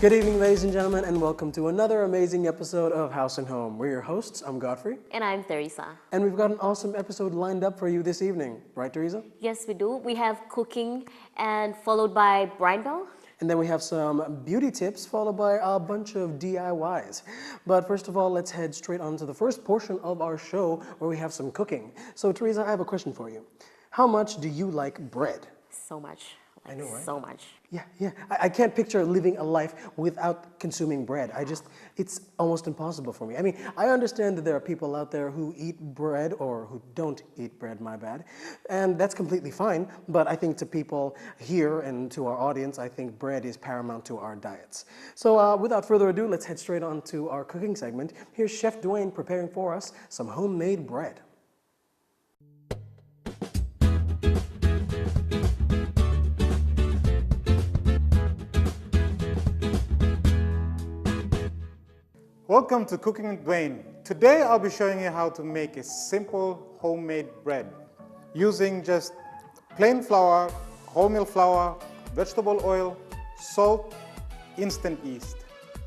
Good evening, ladies and gentlemen, and welcome to another amazing episode of House and Home. We're your hosts. I'm Godfrey. And I'm Theresa. And we've got an awesome episode lined up for you this evening. Right, Theresa? Yes, we do. We have cooking and followed by Brian Bell. And then we have some beauty tips followed by a bunch of DIYs. But first of all, let's head straight on to the first portion of our show where we have some cooking. So, Theresa, I have a question for you. How much do you like bread? So much. I know, right? So much. Yeah. I can't picture living a life without consuming bread. It's almost impossible for me. I mean, I understand that there are people out there who eat bread or who don't eat bread, my bad. And that's completely fine. But I think to people here and to our audience, I think bread is paramount to our diets. So without further ado, let's head straight on to our cooking segment. Here's Chef Dwayne preparing for us some homemade bread. Welcome to Cooking with Dwayne. Today I'll be showing you how to make a simple homemade bread using just plain flour, wholemeal flour, vegetable oil, salt, instant yeast.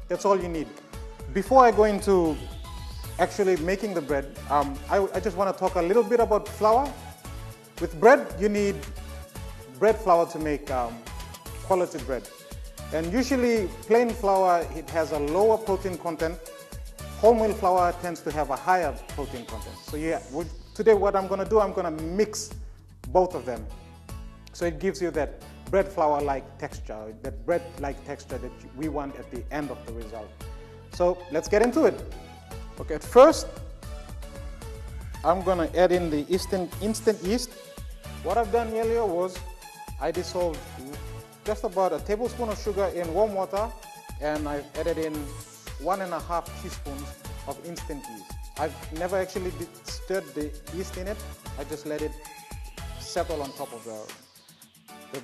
That's all you need. Before I go into actually making the bread, I just want to talk a little bit about flour. With bread, you need bread flour to make quality bread. And usually plain flour, it has a lower protein content. Wholemeal flour tends to have a higher protein content. So yeah, today what I'm going to do, I'm going to mix both of them. So it gives you that bread flour-like texture, that bread-like texture that we want at the end of the result. So let's get into it. Okay, at first, I'm going to add in the instant yeast. What I've done earlier was I dissolved just about a tablespoon of sugar in warm water, and I've added in 1.5 teaspoons of instant yeast. I've never actually stirred the yeast in it. I just let it settle on top of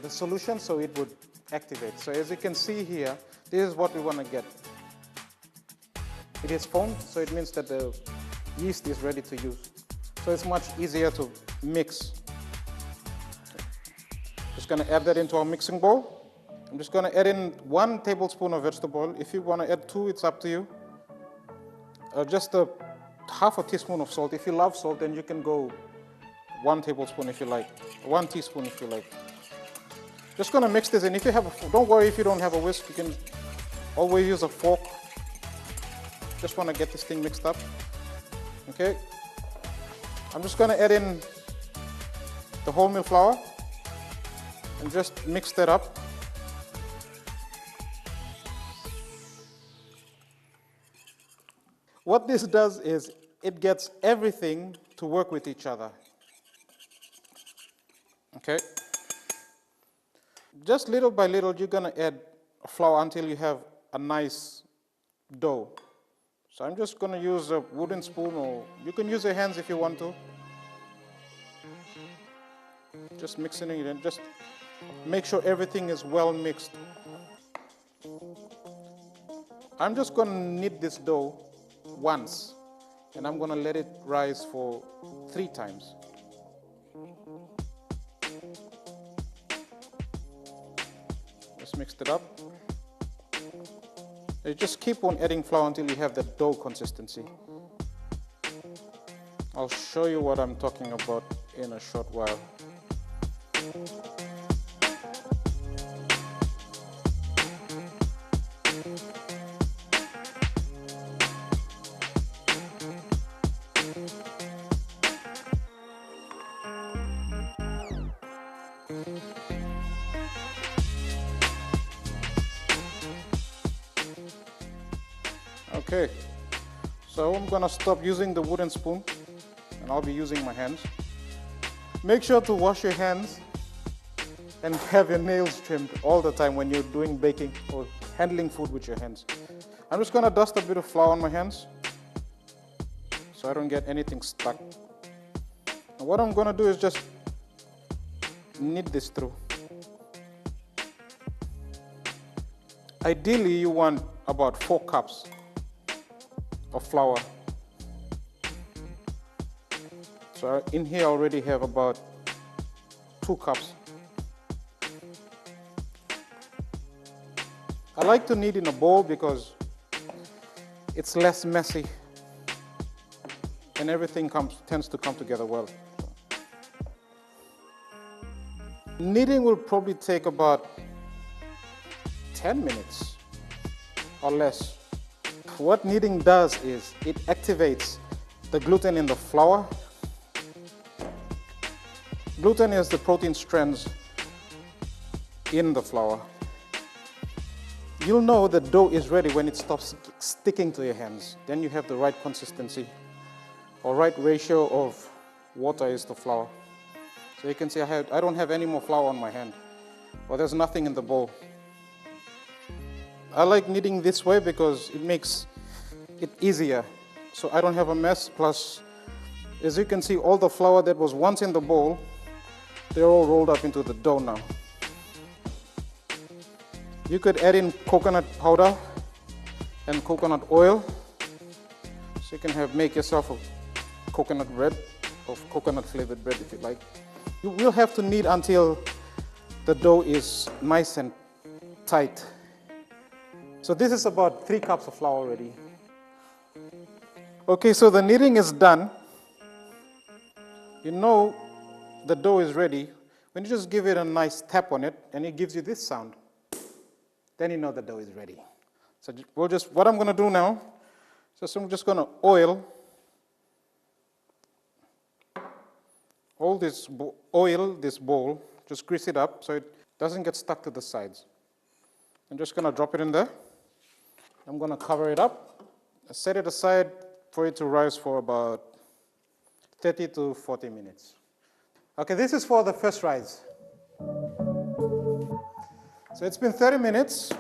the solution so it would activate. So as you can see here, this is what we want to get. It is foamed, so it means that the yeast is ready to use. So it's much easier to mix. Just going to add that into our mixing bowl. I'm just going to add in 1 tablespoon of vegetable oil. If you want to add 2, it's up to you. Just half a teaspoon of salt. If you love salt, then you can go 1 tablespoon if you like, 1 teaspoon if you like. Just going to mix this in. If you have, don't worry if you don't have a whisk. You can always use a fork. Just want to get this thing mixed up. Okay. I'm just going to add in the wholemeal flour and just mix that up. What this does is it gets everything to work with each other. Okay? Just little by little, you're going to add flour until you have a nice dough. So I'm just going to use a wooden spoon, or you can use your hands if you want to. Just mixing it in. Just make sure everything is well mixed. I'm just going to knead this dough once, and I'm going to let it rise for 3 times. Just mixed it up. You just keep on adding flour until you have the dough consistency. I'll show you what I'm talking about in a short while. Okay, so I'm going to stop using the wooden spoon and I'll be using my hands. Make sure to wash your hands and have your nails trimmed all the time when you're doing baking or handling food with your hands. I'm just going to dust a bit of flour on my hands so I don't get anything stuck. And what I'm going to do is just knead this through. Ideally, you want about 4 cups of flour. So in here I already have about 2 cups. I like to knead in a bowl because it's less messy and everything tends to come together well. Kneading will probably take about 10 minutes or less. What kneading does is it activates the gluten in the flour. Gluten is the protein strands in the flour. You'll know the dough is ready when it stops sticking to your hands. Then you have the right consistency or right ratio of water is to flour. So you can see I don't have any more flour on my hand, or there's nothing in the bowl. I like kneading this way because it makes it easier. So I don't have a mess. Plus, as you can see, all the flour that was once in the bowl, they're all rolled up into the dough now. You could add in coconut powder and coconut oil, so you can make yourself a coconut bread or coconut flavored bread if you like. You will have to knead until the dough is nice and tight. So this is about 3 cups of flour already. Okay, so the kneading is done. You know the dough is ready when you just give it a nice tap on it and it gives you this sound. Then you know the dough is ready. So what I'm going to do now, I'm just going to oil this bowl, just grease it up so it doesn't get stuck to the sides. I'm just going to drop it in there. I'm going to cover it up, set it aside for it to rise for about 30 to 40 minutes. Okay, this is for the first rise. So it's been 30 minutes,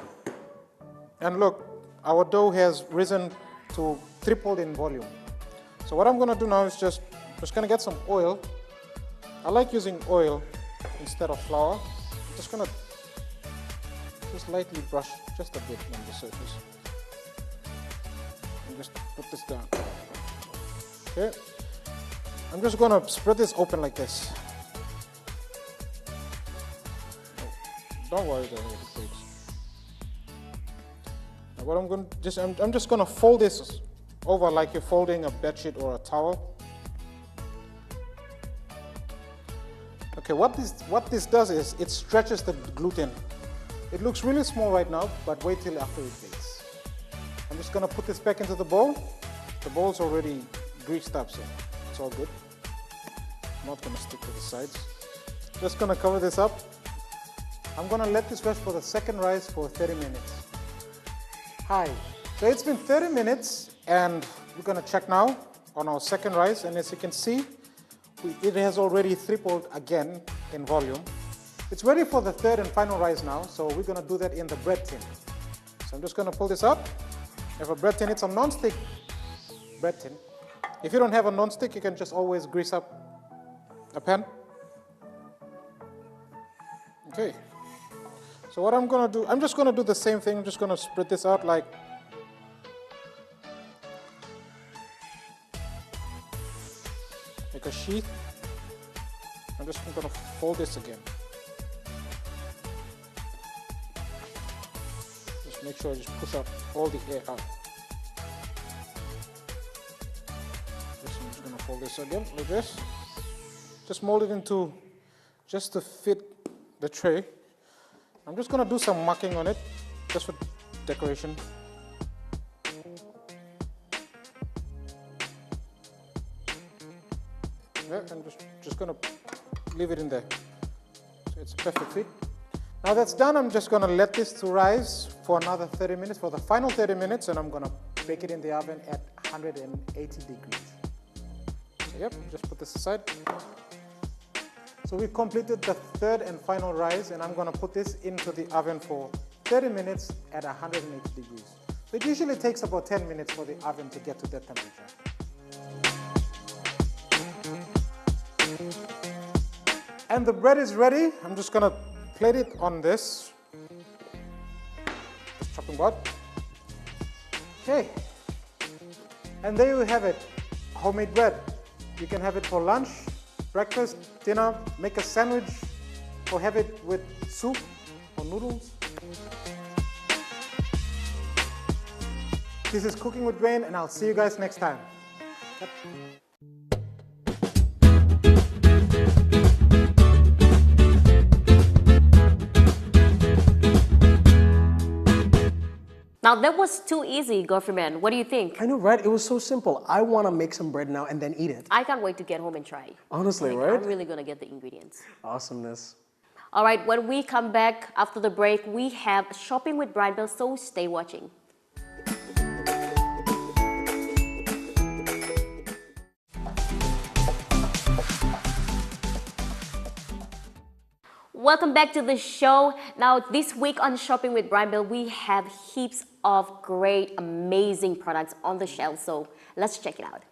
and look, our dough has risen to tripled in volume. So what I'm going to do now is just going to get some oil. I like using oil instead of flour. I'm just going to just lightly brush just a bit on the surface. And just put this down. Okay. I'm just going to spread this open like this. Don't worry about it, please. Now what I'm just going to fold this over like you're folding a bedsheet or a towel. Okay, what this does is it stretches the gluten. It looks really small right now, but wait till after it bakes. I'm just going to put this back into the bowl. The bowl's already greased up, so it's all good. Not going to stick to the sides. Just going to cover this up. I'm going to let this rest for the second rise for 30 minutes. Hi, so it's been 30 minutes and we're going to check now on our second rise, and as you can see, it has already tripled again in volume. It's ready for the third and final rise now, so we're going to do that in the bread tin. So I'm just going to pull this out. I have a bread tin. It's a non-stick bread tin. If you don't have a non-stick, you can just always grease up a pan. Okay. So what I'm going to do, I'm just going to do the same thing. I'm just going to spread this out like a sheath. I'm just going to fold this again. Just make sure I just push out all the air out. I'm just going to fold this again like this. Just mold it into, just to fit the tray. I'm just going to do some marking on it, just for decoration. Yeah, I'm just going to leave it in there. So it's a perfect fit. Now that's done, I'm just going to let this to rise for another 30 minutes, for the final 30 minutes, and I'm going to bake it in the oven at 180 degrees. So yep, just put this aside. So we completed the third and final rise, and I'm going to put this into the oven for 30 minutes at 180 degrees. It usually takes about 10 minutes for the oven to get to that temperature. And the bread is ready. I'm just gonna plate it on this chopping board. Okay. And there you have it, homemade bread. You can have it for lunch, breakfast, dinner, make a sandwich, or have it with soup or noodles. This is Cooking with Dwayne, and I'll see you guys next time. Yep. Now that was too easy, Godfreyman. What do you think? I know, right? It was so simple. I want to make some bread now and then eat it. I can't wait to get home and try. Honestly, Like, right? I'm really gonna get the ingredients. Awesomeness. All right, when we come back after the break, we have Shopping with Brian Bell, so stay watching. Welcome back to the show. Now, this week on Shopping with Brian Bell, we have heaps of great, amazing products on the shelf. So let's check it out.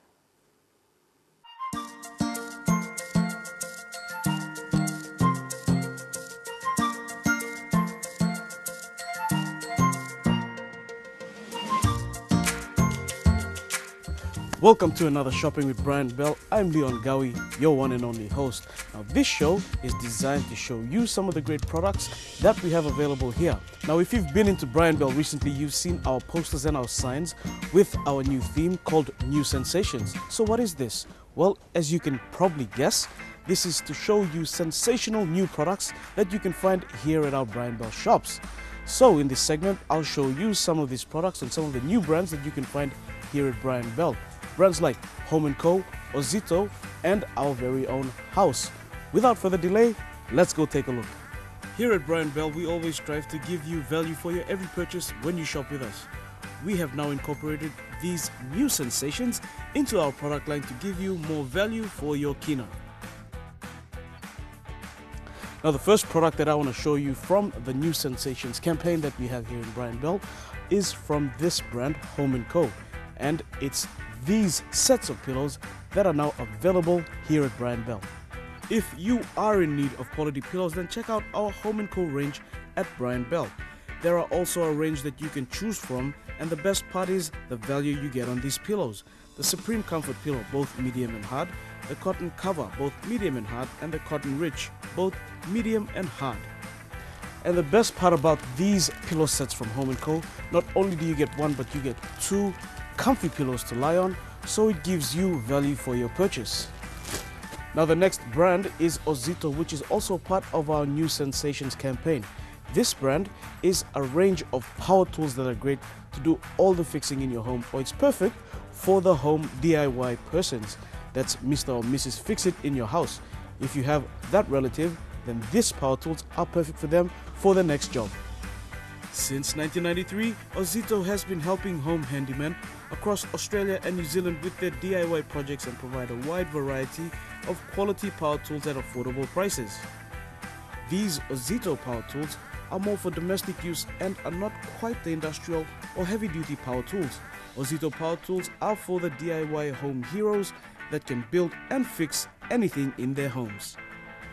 Welcome to another Shopping with Brian Bell. I'm Leon Gawi, your one and only host. Now, this show is designed to show you some of the great products that we have available here. Now, if you've been into Brian Bell recently, you've seen our posters and our signs with our new theme called New Sensations. So what is this? Well, as you can probably guess, this is to show you sensational new products that you can find here at our Brian Bell shops. So in this segment, I'll show you some of these products and some of the new brands that you can find here at Brian Bell. Brands like Home & Co, Ozito, and our very own Haus. Without further delay, let's go take a look. Here at Brian Bell, we always strive to give you value for your every purchase when you shop with us. We have now incorporated these new sensations into our product line to give you more value for your kina. Now, the first product that I want to show you from the New Sensations campaign that we have here in Brian Bell is from this brand, Home & Co. And it's these sets of pillows that are now available here at Brian Bell. If you are in need of quality pillows, then check out our Home & Co range at Brian Bell. There are also a range that you can choose from, and the best part is the value you get on these pillows. The Supreme Comfort Pillow, both medium and hard, the Cotton Cover, both medium and hard, and the Cotton Rich, both medium and hard. And the best part about these pillow sets from Home & Co, not only do you get one, but you get two comfy pillows to lie on, so it gives you value for your purchase. Now, the next brand is Ozito, which is also part of our New Sensations campaign. This brand is a range of power tools that are great to do all the fixing in your home, or it's perfect for the home DIY persons. That's Mr. or Mrs. Fix It in your house. If you have that relative, then these power tools are perfect for them for the next job. Since 1993, Ozito has been helping home handymen across Australia and New Zealand with their DIY projects and provide a wide variety of quality power tools at affordable prices. These Ozito power tools are more for domestic use and are not quite the industrial or heavy-duty power tools. Ozito power tools are for the DIY home heroes that can build and fix anything in their homes.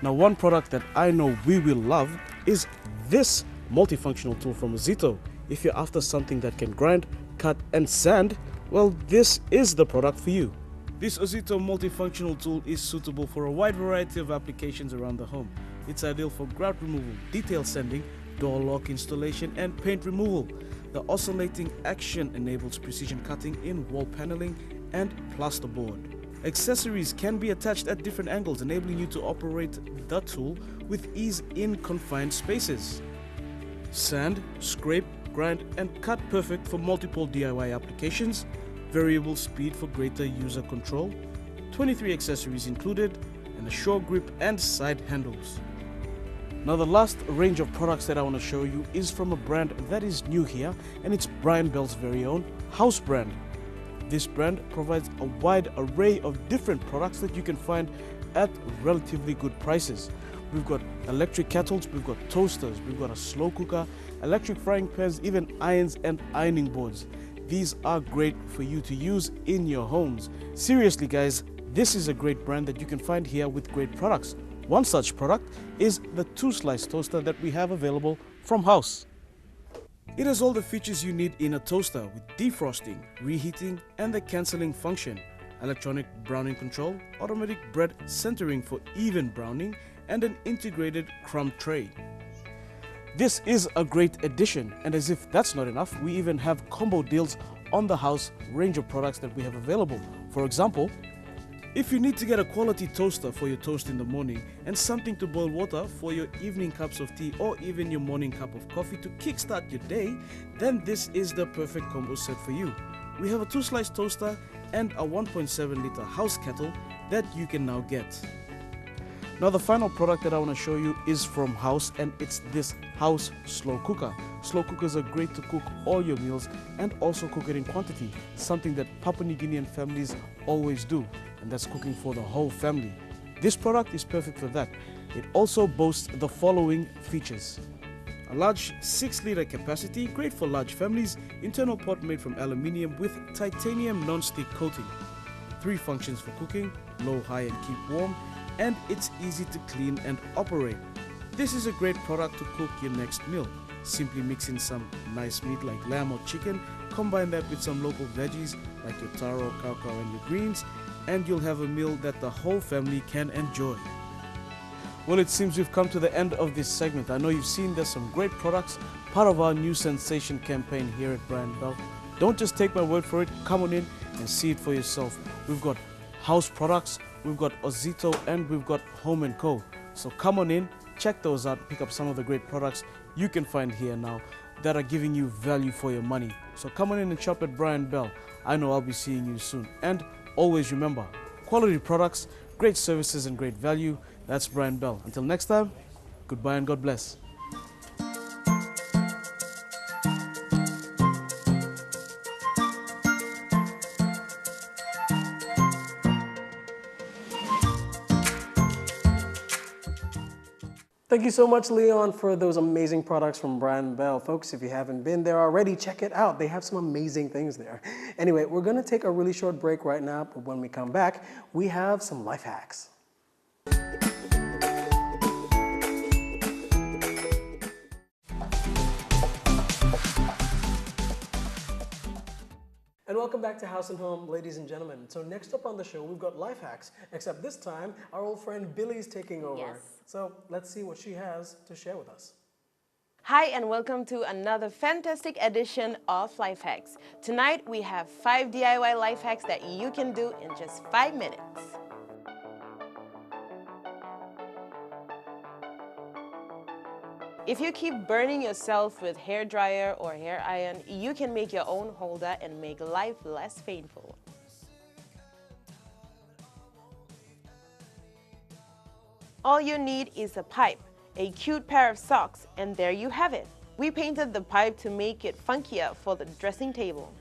Now, one product that I know we will love is this multifunctional tool from Ozito. If you're after something that can grind, cut and sand, well, this is the product for you. This Ozito multifunctional tool is suitable for a wide variety of applications around the home. It's ideal for grout removal, detail sanding, door lock installation and paint removal. The oscillating action enables precision cutting in wall paneling and plasterboard. Accessories can be attached at different angles, enabling you to operate the tool with ease in confined spaces. Sand, scrape, grind and cut perfect for multiple DIY applications. Variable speed for greater user control. 23 accessories included, and a short grip and side handles. Now, the last range of products that I want to show you is from a brand that is new here, and it's Brian Bell's very own Haus brand. This brand provides a wide array of different products that you can find at relatively good prices. We've got electric kettles, we've got toasters, we've got a slow cooker, electric frying pans, even irons and ironing boards. these are great for you to use in your homes. Seriously guys, this is a great brand that you can find here with great products. One such product is the 2-slice toaster that we have available from Haus. It has all the features you need in a toaster with defrosting, reheating and the cancelling function, electronic browning control, automatic bread centering for even browning and an integrated crumb tray. This is a great addition, and as if that's not enough, we even have combo deals on the Haus range of products that we have available. For example, if you need to get a quality toaster for your toast in the morning and something to boil water for your evening cups of tea or even your morning cup of coffee to kickstart your day, then this is the perfect combo set for you. We have a 2-slice toaster and a 1.7 liter Haus kettle that you can now get. Now the final product that I want to show you is from Haus, and it's this Haus slow cooker. Slow cookers are great to cook all your meals and also cook it in quantity, something that Papua New Guinean families always do, and that's cooking for the whole family. This product is perfect for that. It also boasts the following features: a large 6-liter capacity, great for large families, internal pot made from aluminium with titanium non-stick coating, 3 functions for cooking, low, high and keep warm, and it's easy to clean and operate. This is a great product to cook your next meal. Simply mix in some nice meat like lamb or chicken, combine that with some local veggies like your taro, cacao and your greens, and you'll have a meal that the whole family can enjoy. Well, it seems we've come to the end of this segment. I know you've seen there's some great products, part of our new sensation campaign here at Brian Bell. Don't just take my word for it, come on in and see it for yourself. We've got Haus products, we've got Ozito, and we've got Home & Co. So come on in, check those out, pick up some of the great products you can find here now that are giving you value for your money. So come on in and shop at Brian Bell. I know I'll be seeing you soon. And always remember, quality products, great services and great value. That's Brian Bell. Until next time, goodbye and God bless. Thank you so much, Leon, for those amazing products from Brian Bell. Folks, if you haven't been there already, check it out. They have some amazing things there. Anyway, we're going to take a really short break right now, but when we come back, we have some life hacks. And welcome back to House and Home, ladies and gentlemen. So next up on the show, we've got life hacks, except this time, our old friend Billy's taking over. Yes. So let's see what she has to share with us. Hi and welcome to another fantastic edition of Life Hacks. Tonight we have 5 DIY life hacks that you can do in just 5 minutes. If you keep burning yourself with hair dryer or hair iron, you can make your own holder and make life less painful. All you need is a pipe, a cute pair of socks, and there you have it. We painted the pipe to make it funkier for the dressing table.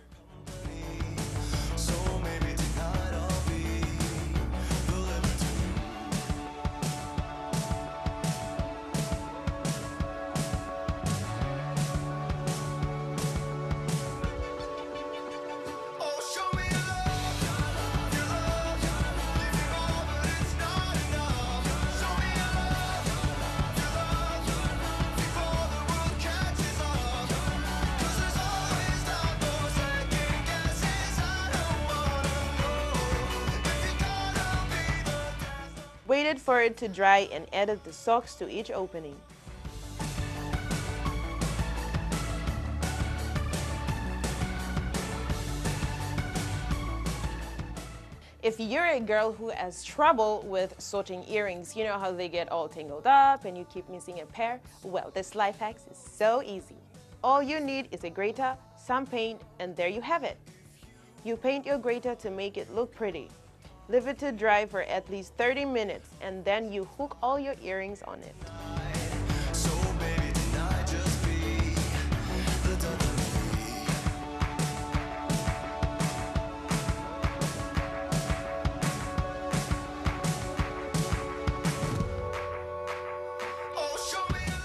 Waited for it to dry and added the socks to each opening. If you're a girl who has trouble with sorting earrings, you know how they get all tangled up and you keep missing a pair? Well, this life hack is so easy. All you need is a grater, some paint, and there you have it. You paint your grater to make it look pretty. Leave it to dry for at least 30 minutes and then you hook all your earrings on it.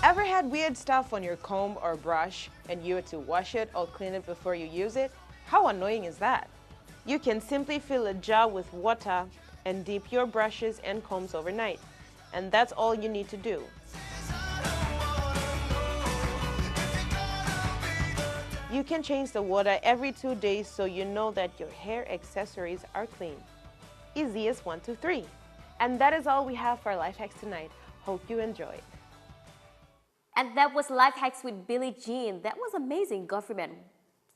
Ever had weird stuff on your comb or brush and you had to wash it or clean it before you use it? How annoying is that? You can simply fill a jar with water and dip your brushes and combs overnight. And that's all you need to do. You can change the water every 2 days so you know that your hair accessories are clean. Easy as 1, 2, 3. And that is all we have for life hacks tonight. Hope you enjoyed. And that was Life Hacks with Billie-Jean. That was amazing, Godfrey man.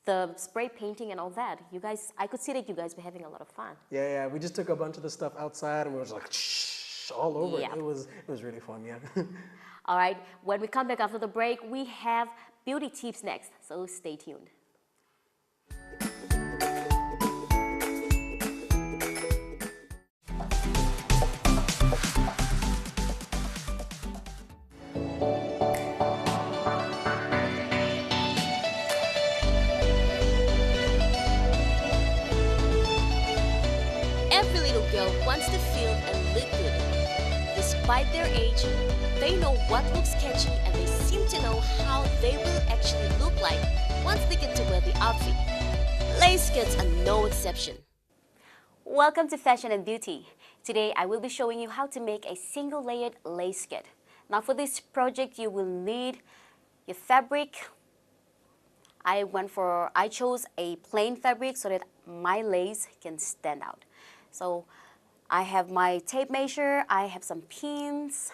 The spray painting and all that. You guys, I could see that you guys were having a lot of fun. Yeah, we just took a bunch of the stuff outside and we was like, shh, all over Yeah. it. It was really fun, yeah. All right, when we come back after the break, we have beauty tips next, so stay tuned. Every little girl wants to feel and look good. Despite their age, they know what looks catchy and they seem to know how they will actually look like once they get to wear the outfit. Lace skirts are no exception. Welcome to Fashion and Beauty. Today I will be showing you how to make a single layered lace skirt. Now for this project you will need your fabric. I chose a plain fabric so that my lace can stand out. So I have my tape measure, I have some pins,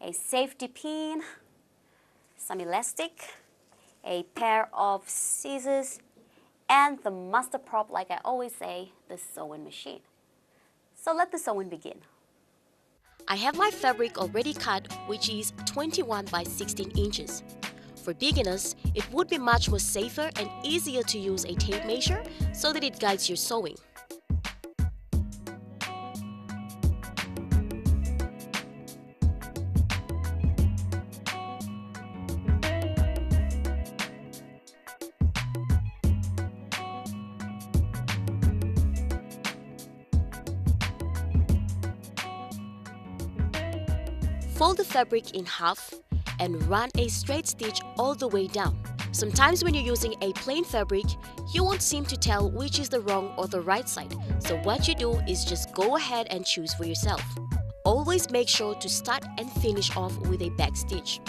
a safety pin, some elastic, a pair of scissors, and the master prop, like I always say, the sewing machine. So let the sewing begin. I have my fabric already cut, which is 21 by 16 inches. For beginners, it would be much more safer and easier to use a tape measure so that it guides your sewing. Fold the fabric in half and run a straight stitch all the way down. Sometimes when you're using a plain fabric, you won't seem to tell which is the wrong or the right side. So what you do is just go ahead and choose for yourself. Always make sure to start and finish off with a back stitch.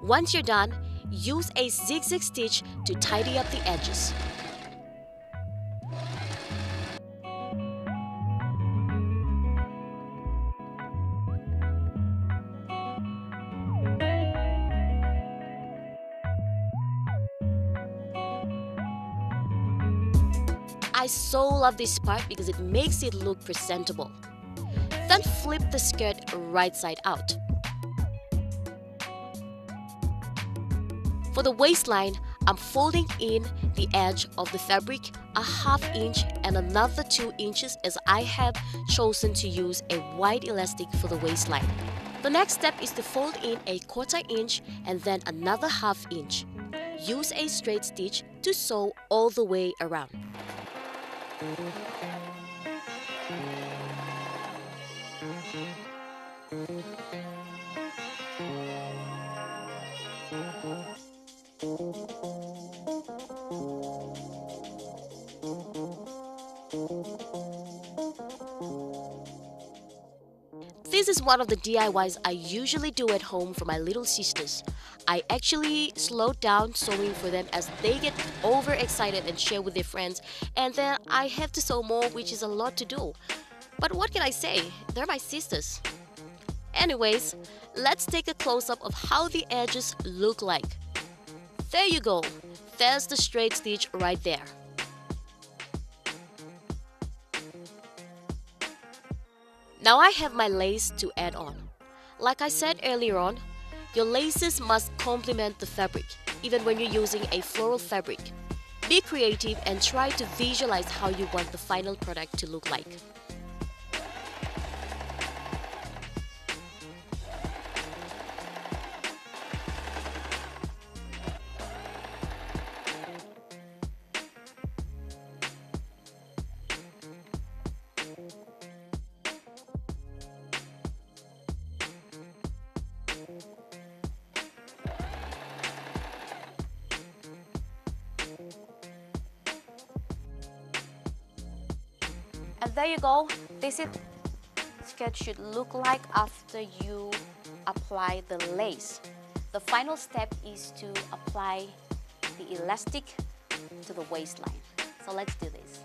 Once you're done, use a zigzag stitch to tidy up the edges. I so love this part because it makes it look presentable. Then flip the skirt right side out. For the waistline, I'm folding in the edge of the fabric a ½ inch and another 2 inches as I have chosen to use a wide elastic for the waistline. The next step is to fold in a ¼ inch and then another ½ inch. Use a straight stitch to sew all the way around. This is one of the DIYs I usually do at home for my little sisters. I actually slowed down sewing for them as they get overexcited and share with their friends, and then I have to sew more, which is a lot to do. But what can I say? They're my sisters. Anyways, let's take a close-up of how the edges look like. There you go. There's the straight stitch right there. Now I have my lace to add on. Like I said earlier on, your laces must complement the fabric, even when you're using a floral fabric. Be creative and try to visualize how you want the final product to look like. And there you go. This is sketch should look like after you apply the lace. The final step is to apply the elastic to the waistline. So let's do this.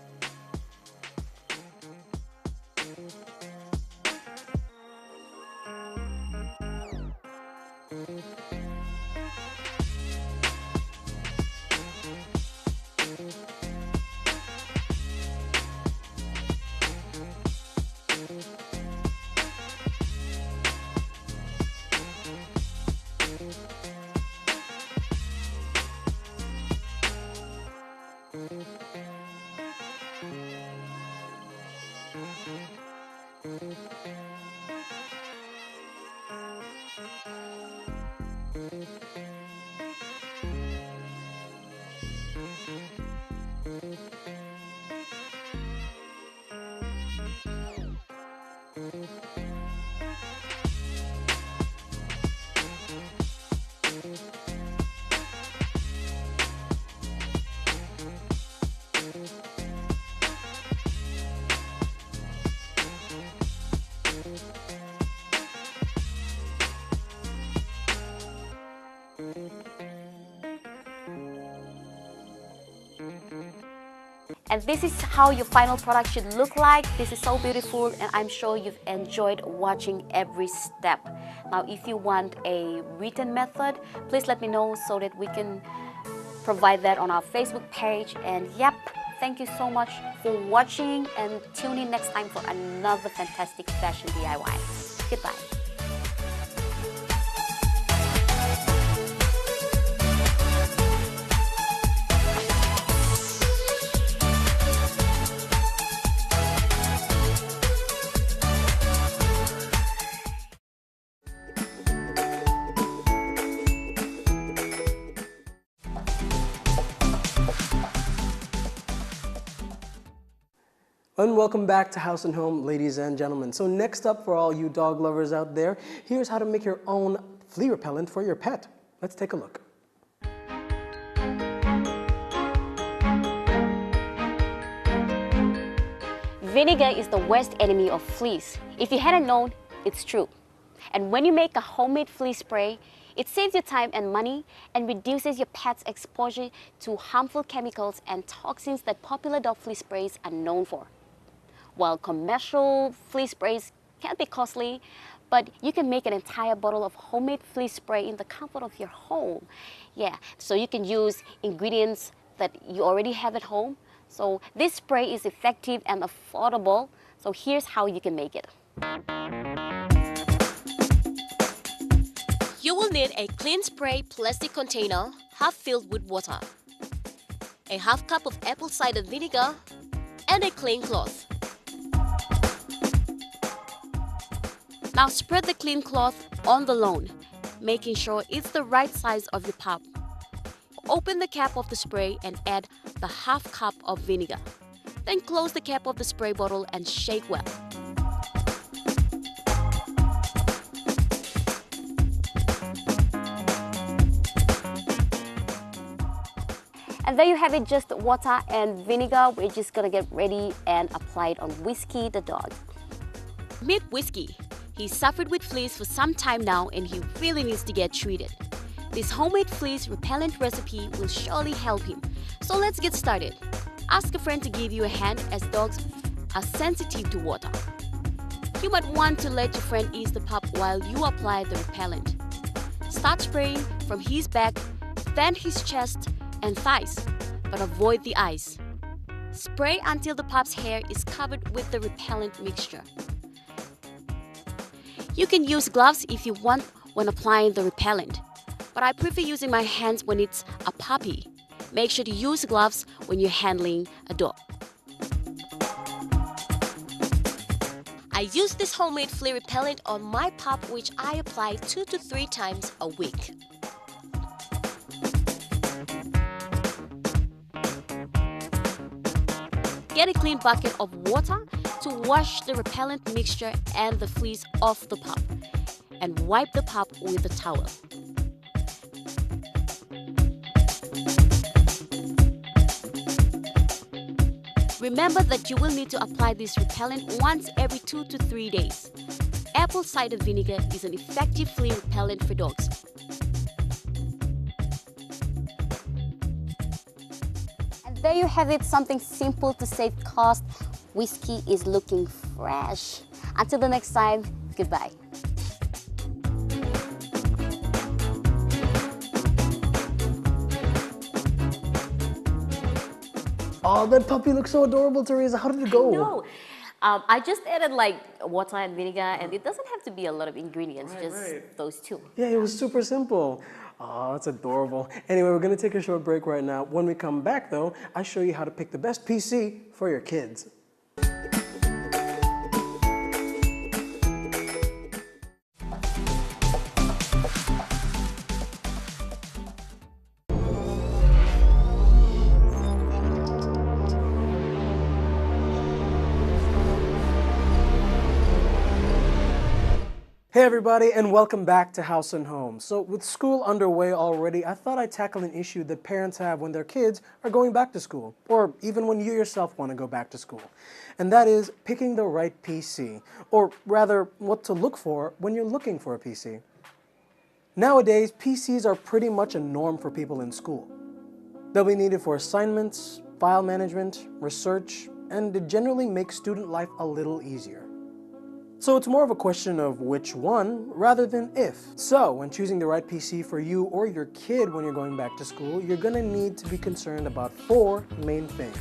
And this is how your final product should look like. This is so beautiful, and I'm sure you've enjoyed watching every step. Now, if you want a written method, please let me know so that we can provide that on our Facebook page. And yep, thank you so much for watching, and tune in next time for another fantastic fashion DIY. Goodbye. And welcome back to House and Home, ladies and gentlemen. So next up, for all you dog lovers out there, here's how to make your own flea repellent for your pet. Let's take a look. Vinegar is the worst enemy of fleas. If you hadn't known, it's true. And when you make a homemade flea spray, it saves you time and money and reduces your pet's exposure to harmful chemicals and toxins that popular dog flea sprays are known for. While commercial flea sprays can be costly, but you can make an entire bottle of homemade flea spray in the comfort of your home. Yeah, so you can use ingredients that you already have at home. So this spray is effective and affordable. So here's how you can make it. You will need a clean spray plastic container half filled with water, a half cup of apple cider vinegar, and a clean cloth. Now spread the clean cloth on the lawn, making sure it's the right size of your pup. Open the cap of the spray and add the half cup of vinegar. Then close the cap of the spray bottle and shake well. And there you have it, just water and vinegar. We're just gonna get ready and apply it on Whiskey the dog. Meet Whiskey. He's suffered with fleas for some time now and he really needs to get treated. This homemade fleas repellent recipe will surely help him. So let's get started. Ask a friend to give you a hand as dogs are sensitive to water. You might want to let your friend ease the pup while you apply the repellent. Start spraying from his back, then his chest and thighs, but avoid the eyes. Spray until the pup's hair is covered with the repellent mixture. You can use gloves if you want when applying the repellent, but I prefer using my hands when it's a puppy. Make sure to use gloves when you're handling a dog. I use this homemade flea repellent on my pup, which I apply 2 to 3 times a week. Get a clean bucket of water to wash the repellent mixture and the fleas off the pup, and wipe the pup with a towel. Remember that you will need to apply this repellent once every 2 to 3 days. Apple cider vinegar is an effective flea repellent for dogs. And there you have it, something simple to save cost. Whiskey is looking fresh. Until the next time, goodbye. Oh, that puppy looks so adorable, Theresa. How did it go? No, I just added like water and vinegar, and it doesn't have to be a lot of ingredients, those two. Yeah, it was super simple. Oh, that's adorable. Anyway, we're going to take a short break right now. When we come back, though, I show you how to pick the best PC for your kids. Hey everybody, and welcome back to House and Home. So with school underway already, I thought I'd tackle an issue that parents have when their kids are going back to school, or even when you yourself want to go back to school. And that is picking the right PC, or rather, what to look for when you're looking for a PC. Nowadays, PCs are pretty much a norm for people in school. They'll be needed for assignments, file management, research, and it generally makes student life a little easier. So it's more of a question of which one rather than if. So when choosing the right PC for you or your kid when you're going back to school, you're going to need to be concerned about 4 main things.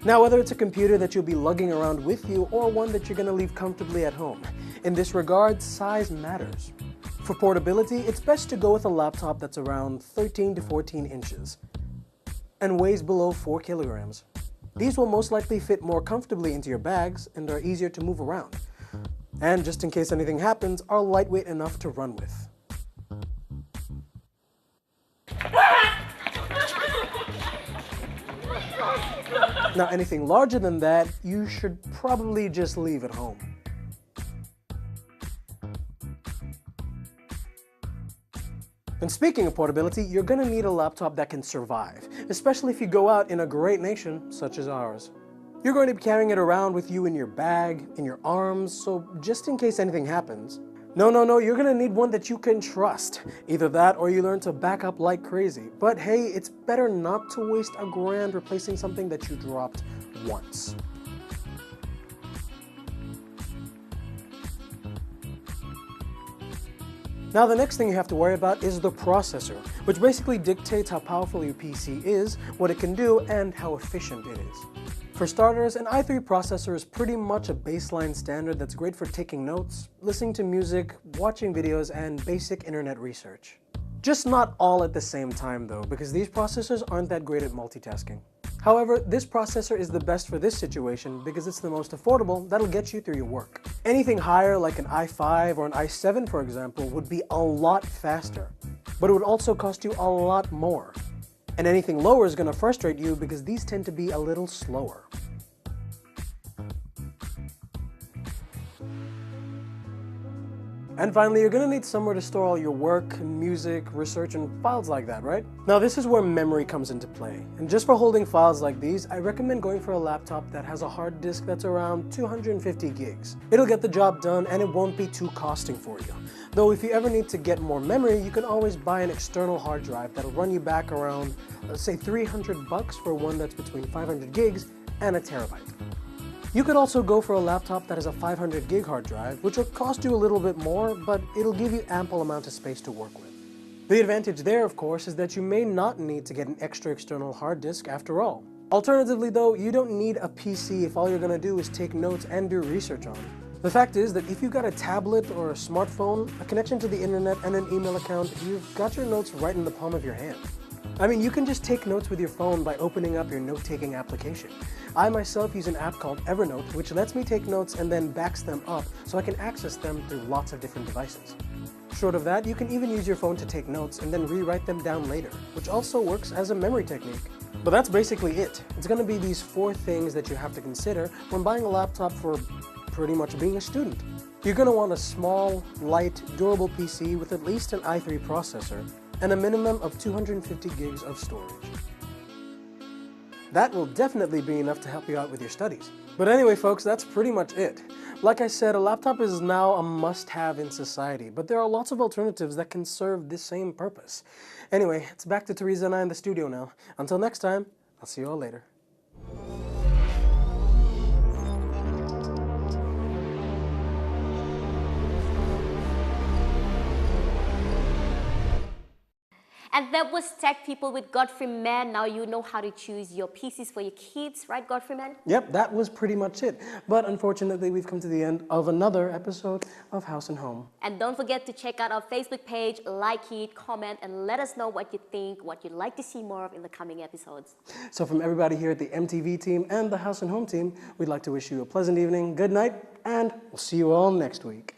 Now, whether it's a computer that you'll be lugging around with you or one that you're going to leave comfortably at home, in this regard, size matters. For portability, it's best to go with a laptop that's around 13 to 14 inches and weighs below 4 kilograms. These will most likely fit more comfortably into your bags and are easier to move around. And just in case anything happens, are lightweight enough to run with. Now, anything larger than that, you should probably just leave at home. And speaking of portability, you're going to need a laptop that can survive, especially if you go out in a great nation such as ours. You're going to be carrying it around with you in your bag, in your arms, so just in case anything happens. No, you're going to need one that you can trust. Either that or you learn to back up like crazy. But hey, it's better not to waste $1,000 replacing something that you dropped once. Now the next thing you have to worry about is the processor, which basically dictates how powerful your PC is, what it can do, and how efficient it is. For starters, an i3 processor is pretty much a baseline standard that's great for taking notes, listening to music, watching videos, and basic internet research. Just not all at the same time though, because these processors aren't that great at multitasking. However, this processor is the best for this situation because it's the most affordable that'll get you through your work. Anything higher like an i5 or an i7 for example would be a lot faster, but it would also cost you a lot more. And anything lower is going to frustrate you because these tend to be a little slower. And finally, you're going to need somewhere to store all your work, music, research, and files like that, right? Now this is where memory comes into play. And just for holding files like these, I recommend going for a laptop that has a hard disk that's around 250 gigs. It'll get the job done and it won't be too costing for you. Though if you ever need to get more memory, you can always buy an external hard drive that'll run you back around, let's say $300 for one that's between 500 gigs and a terabyte. You could also go for a laptop that has a 500 gig hard drive, which will cost you a little bit more, but it'll give you ample amount of space to work with. The advantage there, of course, is that you may not need to get an extra external hard disk after all. Alternatively though, you don't need a PC if all you're going to do is take notes and do research on it. The fact is that if you've got a tablet or a smartphone, a connection to the internet, and an email account, you've got your notes right in the palm of your hand. I mean, you can just take notes with your phone by opening up your note-taking application. I myself use an app called Evernote, which lets me take notes and then backs them up so I can access them through lots of different devices. Short of that, you can even use your phone to take notes and then rewrite them down later, which also works as a memory technique. But that's basically it. It's going to be these 4 things that you have to consider when buying a laptop for pretty much being a student. You're going to want a small, light, durable PC with at least an i3 processor, and a minimum of 250 gigs of storage. That will definitely be enough to help you out with your studies. But anyway, folks, that's pretty much it. Like I said, a laptop is now a must-have in society, but there are lots of alternatives that can serve this same purpose. Anyway, it's back to Theresa and I in the studio now. Until next time, I'll see you all later. And that was Tech People with Godfrey Mann. Now you know how to choose your PCs for your kids, right, Godfrey Mann? Yep, that was pretty much it. But unfortunately, we've come to the end of another episode of House and Home. And don't forget to check out our Facebook page, like it, comment, and let us know what you think, what you'd like to see more of in the coming episodes. So from everybody here at the EMTV team and the House and Home team, we'd like to wish you a pleasant evening, good night, and we'll see you all next week.